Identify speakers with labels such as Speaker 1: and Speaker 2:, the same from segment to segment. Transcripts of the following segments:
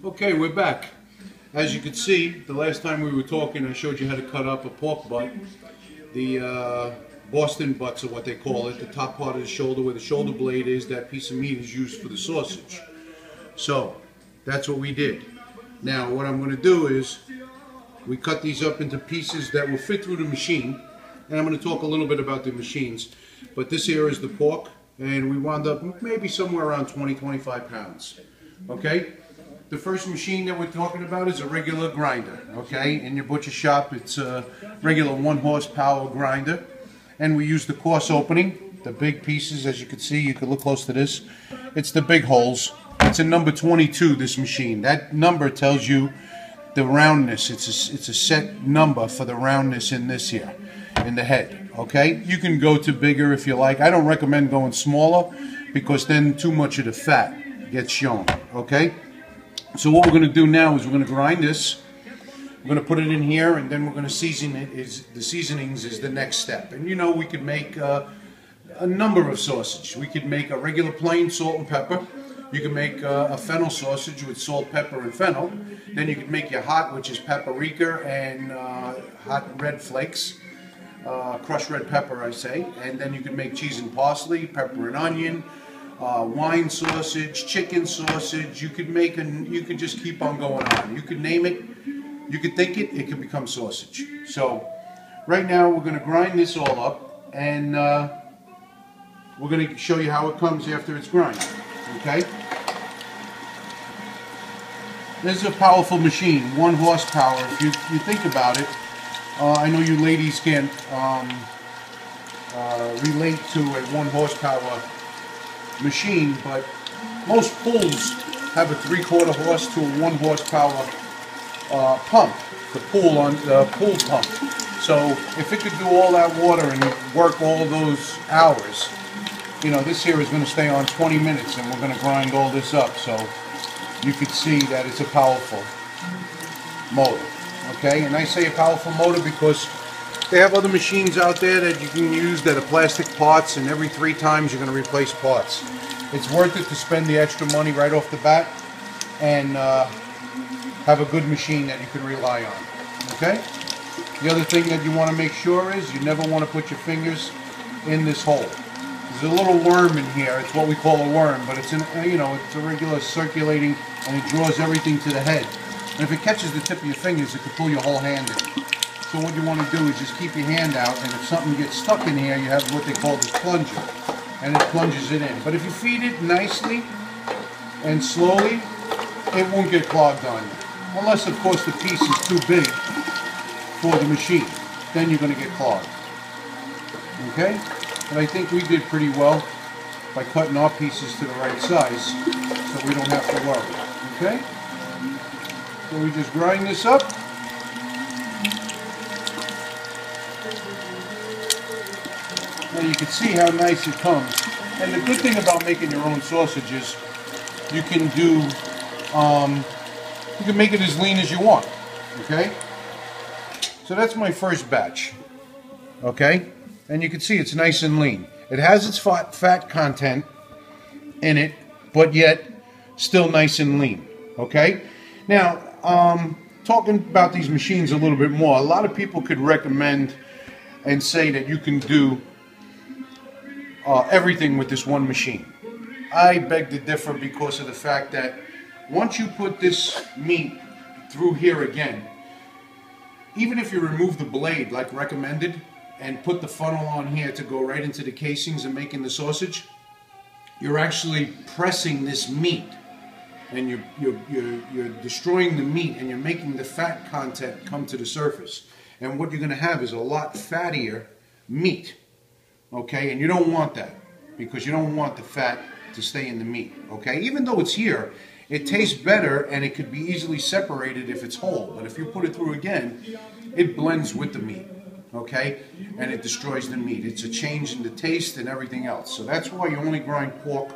Speaker 1: Okay, we're back. As you can see, the last time we were talking, I showed you how to cut up a pork butt. The Boston butts are what they call it. The top part of the shoulder, where the shoulder blade is, that piece of meat is used for the sausage. So, that's what we did. Now, what I'm going to do is, we cut these up into pieces that will fit through the machine. And I'm going to talk a little bit about the machines. But this here is the pork, and we wound up maybe somewhere around 20-25 pounds. Okay? The first machine that we're talking about is a regular grinder, okay? In your butcher shop, it's a regular 1 horsepower grinder. And we use the coarse opening, the big pieces, as you can see. You can look close to this. It's the big holes. It's a number 22, this machine. That number tells you the roundness. It's a set number for the roundness in this here, in the head, okay? You can go to bigger if you like. I don't recommend going smaller because then too much of the fat gets shown, okay? So what we're going to do now is we're going to grind this. We're going to put it in here, and then we're going to season it. The seasonings is the next step. And you know, we could make a number of sausage. We could make a regular plain salt and pepper. You can make a fennel sausage with salt, pepper, and fennel. Then you can make your hot, which is paprika and hot red flakes, crushed red pepper, I say. And then you can make cheese and parsley, pepper and onion. Wine sausage, chicken sausage. You could make you could just keep on going on. You could name it, you could think it, it could become sausage. So right now we're going to grind this all up, and we're going to show you how it comes after it's grinded. Okay? This is a powerful machine, 1 horsepower. If you think about it, I know you ladies can't relate to a 1 horsepower machine, but most pools have a 3/4 horse to a 1 horsepower pump, the pool pump. So if it could do all that water and work all those hours, you know, this here is going to stay on 20 minutes, and we're going to grind all this up. So you could see that it's a powerful motor. Okay, and I say a powerful motor because they have other machines out there that you can use that are plastic parts, and every 3 times you're going to replace parts. It's worth it to spend the extra money right off the bat and have a good machine that you can rely on. Okay? The other thing that you want to make sure is you never want to put your fingers in this hole. There's a little worm in here. It's what we call a worm, but it's it's a regular circulating, and it draws everything to the head. And if it catches the tip of your fingers, it could pull your whole hand in. So what you want to do is just keep your hand out, and if something gets stuck in here, you have what they call this plunger, and it plunges it in. But if you feed it nicely and slowly, it won't get clogged on you. Unless, of course, the piece is too big for the machine. Then you're going to get clogged. Okay? But I think we did pretty well by cutting our pieces to the right size, so we don't have to worry. Okay? So we just grind this up. Now you can see how nice it comes. And the good thing about making your own sausage is you can do, you can make it as lean as you want. Okay? So that's my first batch. Okay? And you can see it's nice and lean. It has its fat content in it, but yet still nice and lean. Okay? Now, talking about these machines a little bit more, a lot of people could recommend and say that you can do everything with this one machine. I beg to differ because of the fact that once you put this meat through here again, even if you remove the blade like recommended and put the funnel on here to go right into the casings and making the sausage, you're actually pressing this meat, and you're destroying the meat, and you're making the fat content come to the surface. And what you're going to have is a lot fattier meat. Okay, and you don't want that because you don't want the fat to stay in the meat. Okay, even though it's here, it tastes better and it could be easily separated if it's whole. But if you put it through again, it blends with the meat. Okay, and it destroys the meat. It's a change in the taste and everything else. So that's why you only grind pork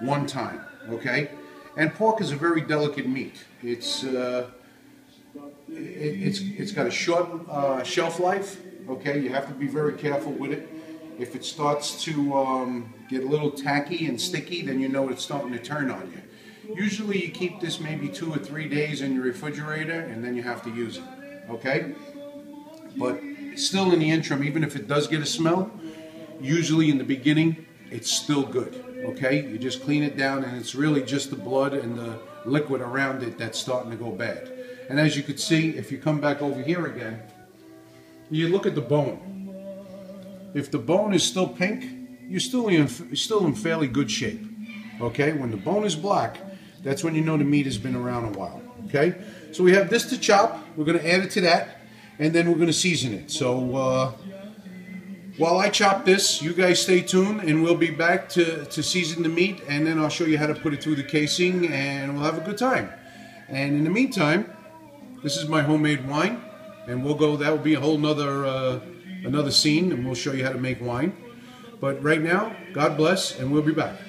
Speaker 1: 1 time. Okay, and pork is a very delicate meat. It's got a short shelf life. Okay, you have to be very careful with it. If it starts to get a little tacky and sticky, then you know it's starting to turn on you. Usually you keep this maybe 2 or 3 days in your refrigerator and then you have to use it, okay? But still in the interim, even if it does get a smell, usually in the beginning, it's still good, okay? You just clean it down and it's really just the blood and the liquid around it that's starting to go bad. And as you can see, if you come back over here again, you look at the bone. If the bone is still pink, you're still in fairly good shape, okay? When the bone is black, that's when you know the meat has been around a while, okay? So we have this to chop. We're going to add it to that, and then we're going to season it. So while I chop this, you guys stay tuned, and we'll be back to season the meat, and then I'll show you how to put it through the casing, and we'll have a good time. And in the meantime, this is my homemade wine, and that will be a whole another scene, and we'll show you how to make wine. But right now, God bless, and we'll be back.